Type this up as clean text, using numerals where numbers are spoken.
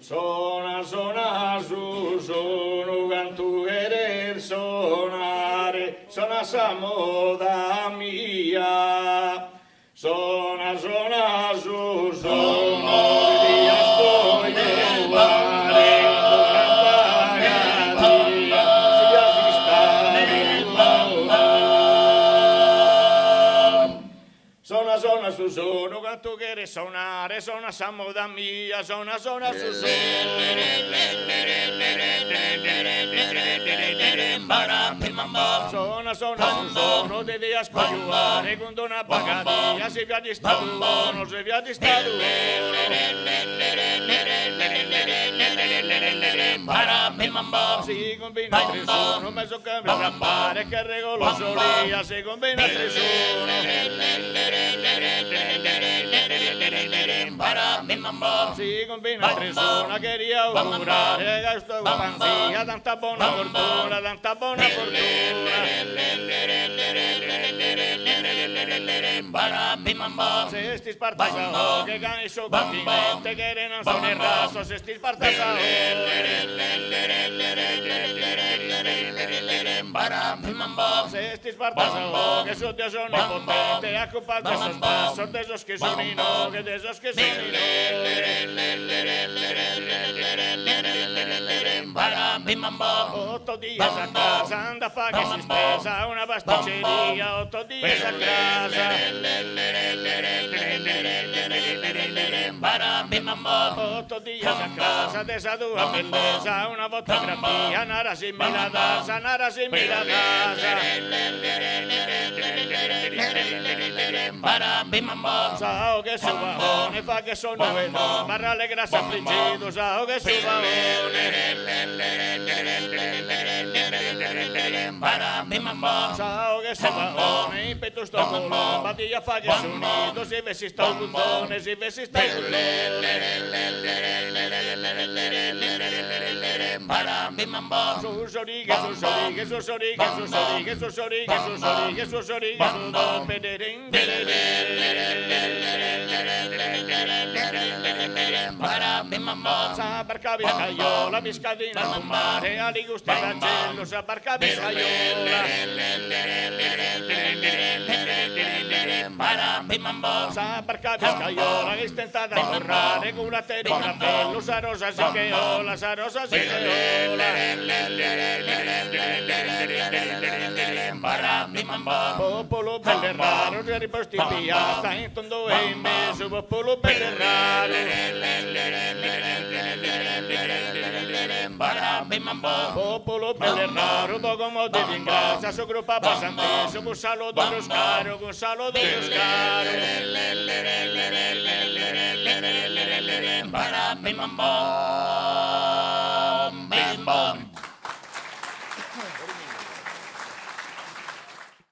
Sona, sona, su, sono canto querer sonare, sona sa moda mia. Sona, sona, su, sono via sto giovane, una pagatia, si piace stare Sona, sona, su, sono canto querer sonare, sona sa moda mia, sona, sona, su, sono. Sona, sona, su, sono, te devi ascoltare con una pagatia, si via di stato, non si via di stato. Si combina tre sono, mezzo cambio rappare, che regolo solia, si combina tre sono. Si combina tre sono, che riaugurare, che sto panzia, tanta buona fortuna, tanta buona fortuna. Se sti spartasao, che cani so continente, che non sono il raso, se sti spartasao. Se sti spartasao, che so Dio sono impotente, a colpa de esos pasos, de esos que son y no, que de esos que son y no. Otto días a casa, anda fa che si spesa, una pasticceria, 8 días a casa. Otto días a casa, de esa tua belleza, una fotografia, nara simile ad asa, nara simile ad asa. Sao che su vaone, fa che sono bueno, barra allegra si affliggito, sao che su vaone. Sao che su vaone, in petto sto colone, badia fa che sonito, si vessi sta un buzzone, si vessi sta un Susorighe, susorighe, susorighe, susorighe, susorighe, susorighe, susorighe, sudo, pederin, sa barca biscaiola, biscadina al mare, ali gusta ragello, sa barca biscaiola. Sa barca biscaiola, che stentata a corrare, con una terigraffello, sa rosa siccheola, sa rosa siccheola. Popolo bello e raro, già riposti in piazza, in tondo e in mezzo, popolo bello e raro. Popolo bello e raro, poco modo di ringrazia, su gruppo abbastanza, con salo dello scaro, con salo dello scaro. Bim bam bam.